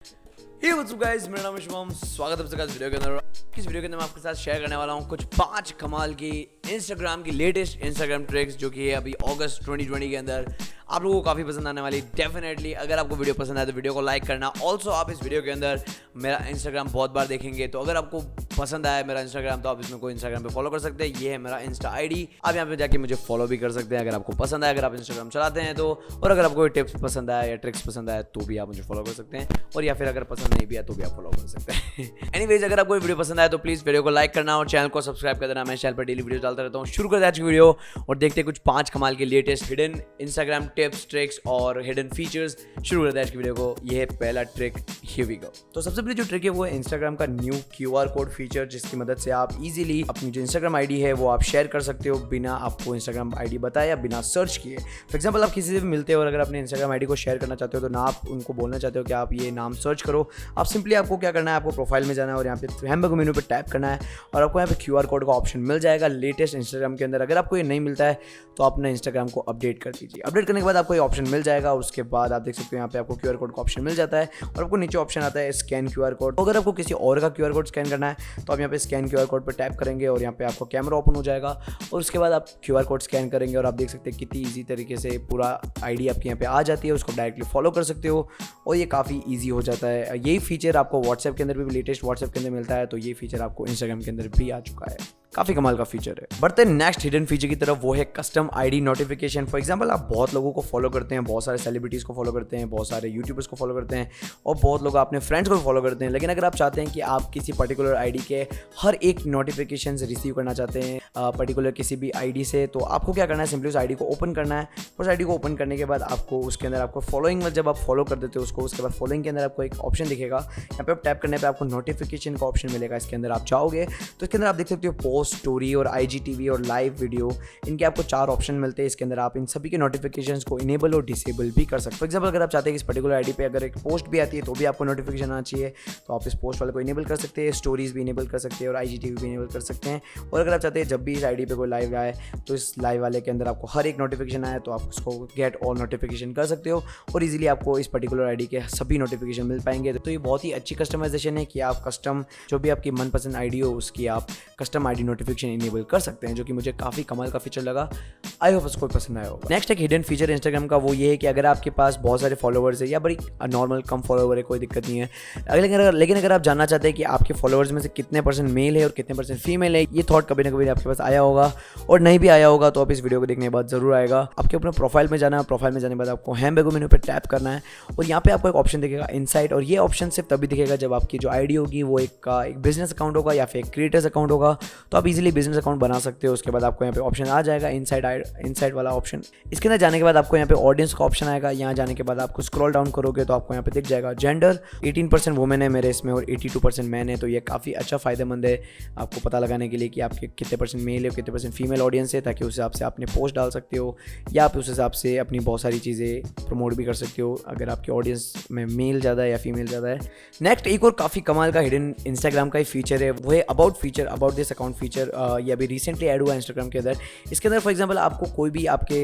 Hey what's up guys, मेरा नाम है शुभम। स्वागत है आपका इस वीडियो के अंदर। इस वीडियो के अंदर मैं आपके साथ शेयर करने वाला हूँ कुछ 5 कमाल की इंस्टाग्राम की लेटेस्ट इंस्टाग्राम ट्रिक्स जो कि है अभी अगस्त 2020 के अंदर आप लोगों को काफ़ी पसंद आने वाली। डेफिनेटली अगर आपको वीडियो पसंद आए तो वीडियो को लाइक करना। ऑल्सो आप इस वीडियो के अंदर मेरा इंस्टाग्राम बहुत बार देखेंगे, तो अगर आपको पसंद आया मेरा इंस्टाग्राम तो आप इसमें कोई इंस्टाग्राम पे फॉलो कर सकते हैं। ये है मेरा इंस्टा आईडी, आप यहाँ पे जाके मुझे फॉलो भी कर सकते हैं अगर आपको पसंद आया, अगर आप इंस्टाग्राम चलाते हैं तो। और अगर आपको कोई टिप्स पसंद आया या ट्रिक्स पसंद आया तो भी आप मुझे फॉलो कर सकते हैं, और या फिर अगर पसंद नहीं भी आया तो भी आप फॉलो कर सकते हैं। एनीवेज, अगर आपको वीडियो पसंद आया तो प्लीज़ वीडियो को लाइक करना और चैनल को सब्सक्राइब कर देना। मैं चैनल पर डेली वीडियो डालता रहता हूँ। शुरू करते हैं आज की वीडियो और देखते हैं कुछ 5 कमाल के latest hidden Instagram tips, tricks और हिडन फीचर्स। शुरू करते हैं आज की वीडियो को। ये है पहला ट्रिक, हियर वी गो। तो सबसे पहले जो ट्रिक है वो है इंस्टाग्राम का न्यू QR कोड फीचर, जिसकी मदद से आप इजीली अपनी जो इंस्टाग्राम आईडी है वो आप शेयर कर सकते हो बिना आपको इंस्टाग्राम आईडी बताया, बिना सर्च किए। फॉर एग्जांपल, आप किसी से भी मिलते हो और अगर अपने इंस्टाग्राम आईडी को शेयर करना चाहते हो तो ना आप उनको बोलना चाहते हो कि आप ये नाम सर्च करो। आप सिंपली आपको क्या करना है, आपको प्रोफाइल में जाना है और यहाँ पे हैमबर्गर मेनू पे टैप करना है और आपको यहाँ पे QR कोड का ऑप्शन मिल जाएगा लेटेस्ट इंस्टाग्राम के अंदर। अगर आपको ये नहीं मिलता है तो आप अपना इंस्टाग्राम को अपडेट कर दीजिए। अपडेट करने के बाद आपको ये ऑप्शन मिल जाएगा और उसके बाद आप देख सकते हो यहाँ पे आपको QR कोड का ऑप्शन मिल जाता है और आपको नीचे ऑप्शन आता है स्कैन QR कोड। तो अगर आपको किसी और का QR कोड स्कैन करना है तो आप यहाँ पे स्कैन QR कोड पर टैप करेंगे और यहाँ पे आपको कैमरा ओपन हो जाएगा और उसके बाद आप QR कोड स्कैन करेंगे और आप देख सकते हैं कितनी ईजी तरीके से पूरा आईडी आपके यहाँ पे आ जाती है। उसको डायरेक्टली फॉलो कर सकते हो और ये काफ़ी ईजी हो जाता है। यही फीचर आपको व्हाट्सएप के अंदर भी लेटेस्ट व्हाट्सएप के अंदर मिलता है, तो ये फीचर आपको इंस्टाग्राम के अंदर भी आ चुका है। काफ़ी कमाल का फीचर है। बढ़ते हैं नेक्स्ट हिडन फीचर की तरफ, वो है custom ID notification. For example, आप बहुत लोगों को फॉलो करते हैं, बहुत सारे सेलिब्रिटीज़ को फॉलो करते हैं, बहुत सारे यूट्यूबर्स को फॉलो करते हैं और बहुत लोग अपने फ्रेंड्स को फॉलो करते हैं। लेकिन अगर आप चाहते हैं कि आप किसी पर्टिकुलर आईडी के हर एक नोटिफिकेशन रिसीव करना चाहते हैं पर्टिकुलर किसी भी आईडी से, तो आपको क्या करना है, सिंपली उस आईडी को ओपन करना है। उस आईडी को ओपन करने के बाद आपको उसके अंदर आपको फॉलोइंग में जब आप फॉलो कर देते हो उसको, उसके बाद फॉलोइंग के अंदर आपको एक ऑप्शन दिखेगा। यहाँ पे आप टैप करने पर आपको नोटिफिकेशन का ऑप्शन मिलेगा। इसके अंदर आप जाओगे तो इसके अंदर आप देख सकते हो पोस्ट, स्टोरी और IGTV और लाइव वीडियो, इनके आपको 4 ऑप्शन मिलते हैं। इसके अंदर आप इन सभी के नोटिफिकेशंस को इनेबल और डिसेबल भी कर सकते हो। फॉर एग्जांपल, अगर आप चाहते हैं कि इस पर्टिकुलर आईडी पे अगर एक पोस्ट भी आती है तो भी आपको नोटिफिकेशन आना चाहिए, तो आप इस पोस्ट वाले को इनेबल कर सकते हैं, स्टोरीज भी इनेबल कर सकते हैं और IGTV भी इनेबल कर सकते हैं। और अगर आप चाहते हैं जब भी इस आईडी पे कोई लाइव आए तो इस लाइव वाले के अंदर आपको हर एक नोटिफिकेशन आए तो आप उसको गेट ऑल नोटिफिकेशन कर सकते हो और इजीली आपको इस पर्टिकुलर आईडी के सभी नोटिफिकेशन मिल पाएंगे। तो ये बहुत ही अच्छी कस्टमाइजेशन है कि आप कस्टम जो भी आपकी मनपसंद आईडी हो उसकी आप कस्टम आईडी नोटिफिकेशन इनेबल कर सकते हैं, जो कि मुझे काफ़ी कमाल का फीचर लगा। आई होप उसको पसंद आया होगा। नेक्स्ट एक हिडन फीचर इंस्टाग्राम का वो ये है कि अगर आपके पास बहुत सारे फॉलोवर्स है या बड़ी नॉर्मल कम फॉलोवर है, कोई दिक्कत नहीं है, लेकिन अगर आप जानना चाहते हैं कि आपके फॉलोवर्स में से कितने % मेल है और कितने % फीमेल है, ये थॉट कभी ना कभी आपके पास आया होगा और नहीं भी आया होगा तो आप इस वीडियो को देखने के बाद जरूर आएगा। आपके अपने प्रोफाइल में जाना है, प्रोफाइल में जाने के बाद आपको हैमबर्गर मेनू पे टैप करना है और यहाँ पे आपको एक ऑप्शन दिखेगा इनसाइड, और ये ऑप्शन सिर्फ तभी दिखेगा जब आपकी जो आईडी होगी वो एक बिजनेस अकाउंट होगा या फिर एक क्रिएटर्स अकाउंट होगा, तो आप इजीली बिजनेस अकाउंट बना सकते हो। उसके बाद आपको यहाँ पे ऑप्शन आ जाएगा इनसाइड वाला ऑप्शन। इसके अंदर जाने के बाद आपको यहाँ पे ऑडियंस का ऑप्शन आएगा। यहाँ जाने के बाद आपको स्क्रॉल डाउन करोगे तो आपको यहाँ पे दिख जाएगा जेंडर 18% वुमेन है मेरे इसमें और 82% मैन है, तो ये काफ़ी अच्छा फायदेमंद है आपको पता लगाने के लिए कि आपके कितने % मेल है, कितने % फीमेल ऑडियंस है, ताकि उस हिसाब से आपने पोस्ट डाल सकते हो या आप उस हिसाब से अपनी बहुत सारी चीज़ें प्रमोट भी कर सकते हो अगर आपकी ऑडियंस में मेल ज़्यादा है या फीमेल ज़्यादा है। नेक्स्ट एक और काफ़ी कमाल का हिडन इंस्टाग्राम का ही फीचर है, वो है about feature, about this account feature. ये अभी रिसेंटली ऐड हुआ है इंस्टाग्राम के अंदर। इसके अंदर फॉर एग्जांपल आपको कोई भी आपके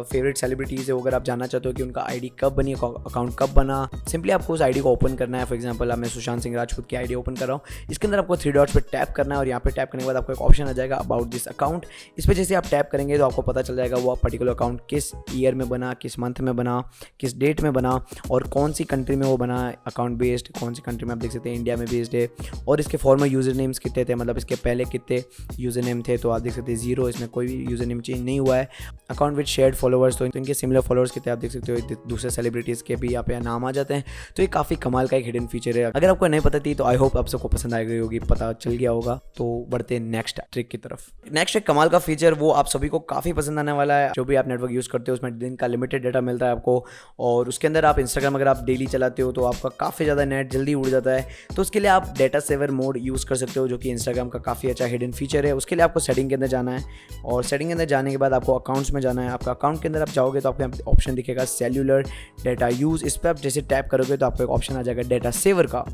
फेवरेट सेलिब्रिटीज़ है, अगर आप जानना चाहते हो कि उनका आईडी कब बनी, अकाउंट कब बना, सिंपली आपको उस आईडी को ओपन करना है। फॉर एग्जांपल मैं सुशांत सिंह राजपूत की आईडी ओपन कर रहा हूँ। इसके अंदर आपको 3 डॉट्स पे टैप करना है और यहाँ पे टैप करने के बाद आपको एक ऑप्शन आ जाएगा अबाउट दिस अकाउंट। इस पर जैसे आप टैप करेंगे तो आपको पता चल जाएगा वो पर्टिकुलर अकाउंट किस ईयर में बना, किस मंथ में बना, किस डेट में बना और कौन सी कंट्री में वो बना, अकाउंट बेस्ड कौन सी कंट्री में आप देख सकते हैं इंडिया में बेस्ड है, और इसके फॉर्मर यूज़र नेम्स कितने थे, मतलब इसके पहले कितने यूज़र नेम थे, तो आप देख सकते हैं 0, इसमें कोई भी यूज़र नेम चेंज नहीं हुआ है। अकाउंट विद शेयर्ड फॉलोवर्स, तो इनके सिमिलर फॉलोवर्स कितने आप देख सकते हो, दूसरे सेलिब्रिटीज़ के भी यहाँ पे नाम आ जाते हैं। तो ये काफ़ी कमाल का एक हिडन फीचर है। अगर आपको नहीं पता थी तो आई होप आप सबको पसंद आ गई होगी, पता चल गया होगा। तो बढ़ते हैं नेक्स्ट ट्रिक की तरफ। नेक्स्ट एक कमाल का फीचर वो आप सभी को काफ़ी पसंद आने वाला है। जो भी आप नेटवर्क यूज़ करते हो उसमें दिन का लिमिटेड डाटा मिलता है आपको, और उसके अंदर आप इंस्टाग्राम अगर आप डेली चलाते हो तो आपका काफ़ी ज़्यादा नेट जल्दी उड़ जाता है। तो उसके लिए आप डेटा सेवर मोड यूज़ कर सकते हो, जो कि इंस्टाग्राम का काफ़ी अच्छा हिडन फीचर है। उसके लिए आपको सेटिंग के अंदर जाना है और सेटिंग के अंदर जाने के बाद आपको अकाउंट्स में जाना है। आपका अकाउंट के अंदर आप जाओगे तो आपको यहाँ ऑप्शन दिखेगा सेल्यूलर डेटा यूज़। इस पर आप जैसे टैप करोगे तो आपको एक ऑप्शन आ जाएगा डेटा सेवर का।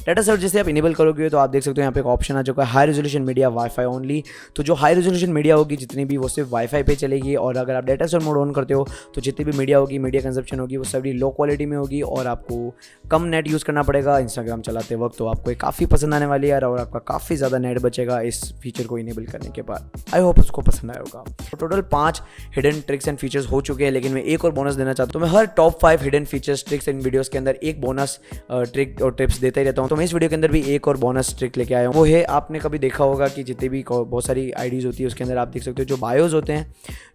डाटा सर्च जैसे आप इनेबल करोगे तो आप देख सकते हो यहाँ पे एक ऑप्शन आ चुका है high resolution media wifi only. तो जो हाई रेजोल्यूशन मीडिया होगी जितनी भी वो सिर्फ वाईफाई पे चलेगी, और अगर आप डाटा सर्च मोड ऑन करते हो तो जितनी भी मीडिया होगी, मीडिया कंजप्शन होगी, वो सभी लो क्वालिटी में होगी और आपको कम नेट यूज़ करना पड़ेगा इंस्टाग्राम चलाते वक्त। तो आपको काफ़ी पसंद आने वाली है यार, और आपका काफ़ी ज़्यादा नेट बचेगा इस फीचर को इनेबल करने के बाद। आई होप उसको पसंद आया होगा। तो total 5 hidden tricks and features हो चुके हैं, लेकिन मैं एक और बोनस देना चाहता हूँ। तो मैं हर top 5 hidden features, tricks and videos के अंदर एक बोनस ट्रिक और टिप्स देता ही रहता हूँ। तो मैं इस वीडियो के अंदर भी एक और बोनस ट्रिक लेके आया हूँ। वो है, आपने कभी देखा होगा कि जितनी भी बहुत सारी आईडीज होती है उसके अंदर आप देख सकते हो जो बायोज होते हैं,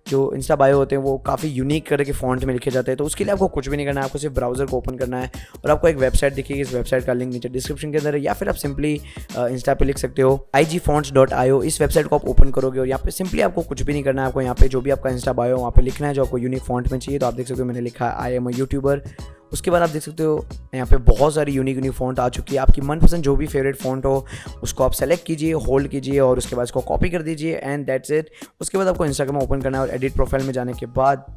जो इंस्टा बायो होते हैं, वो काफ़ी यूनिक करके के फॉन्ट में लिखे जाते हैं। तो उसके लिए आपको कुछ भी नहीं करना है, आपको सिर्फ ब्राउजर को ओपन करना है और आपको एक वेबसाइट दिखेगी। इस वेबसाइट का लिंक नीचे डिस्क्रिप्शन के अंदर है, या फिर आप सिंपली इंस्टा पे लिख सकते हो igfonts.io। इस वेबसाइट को आप ओपन करोगे और यहाँ पे सिंपली आपको कुछ भी नहीं करना है। आपको यहाँ पे जो भी आपका इंस्टा बायो वहाँ पे लिखना है जो आपको यूनिक फॉन्ट में चाहिए। तो आप देख सकते हो मैंने लिखा है आई एम अ यूट्यूबर। उसके बाद आप देख सकते हो यहाँ पे बहुत सारी यूनिक फॉन्ट आ चुकी है। आपकी मनपसंद जो भी फेवरेट फॉन्ट हो उसको आप सेलेक्ट कीजिए, होल्ड कीजिए और उसके बाद इसको कॉपी कर दीजिए एंड दैट्स इट। उसके बाद आपको इंस्टाग्राम ओपन करना है और एडिट प्रोफाइल में जाने के बाद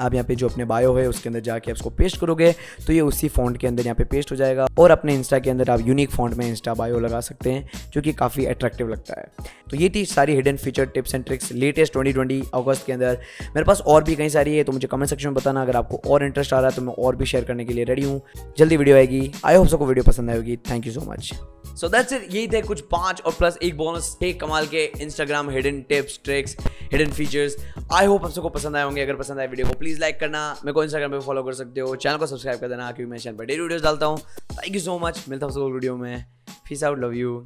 आप यहाँ पे जो अपने बायो है उसके अंदर जाके आप उसको पेस्ट करोगे तो ये उसी फॉन्ट के अंदर यहाँ पे पेस्ट हो जाएगा और अपने इंस्टा के अंदर आप यूनिक फॉन्ट में इंस्टा बायो लगा सकते हैं, जो कि काफ़ी अट्रैक्टिव लगता है। तो ये थी सारी hidden feature tips and tricks latest 2020 अगस्त के अंदर। मेरे पास और भी कई सारी है, तो मुझे कमेंट सेक्शन में बताना। अगर आपको और इंटरेस्ट आ रहा है तो मैं और भी शेयर करने के लिए रेडी हूँ। जल्दी वीडियो आएगी। आई होप सबको वीडियो पसंद आएगी। Thank you so much. So that's it. यही थे कुछ 5 और प्लस एक बोनस थे कमाल के Instagram hidden tips, tricks, hidden features. I hope आप सबको पसंद आए होंगे। अगर पसंद आए वीडियो को प्लीज़ लाइक करना, मेरे को इंस्टाग्राम पे फॉलो कर सकते हो, चैनल को सब्सक्राइब कर देना क्योंकि मैं चैनल पर डेली वीडियोस डालता हूँ। Thank you so much. मिलता हूँ सबको वीडियो में। Peace out, love you.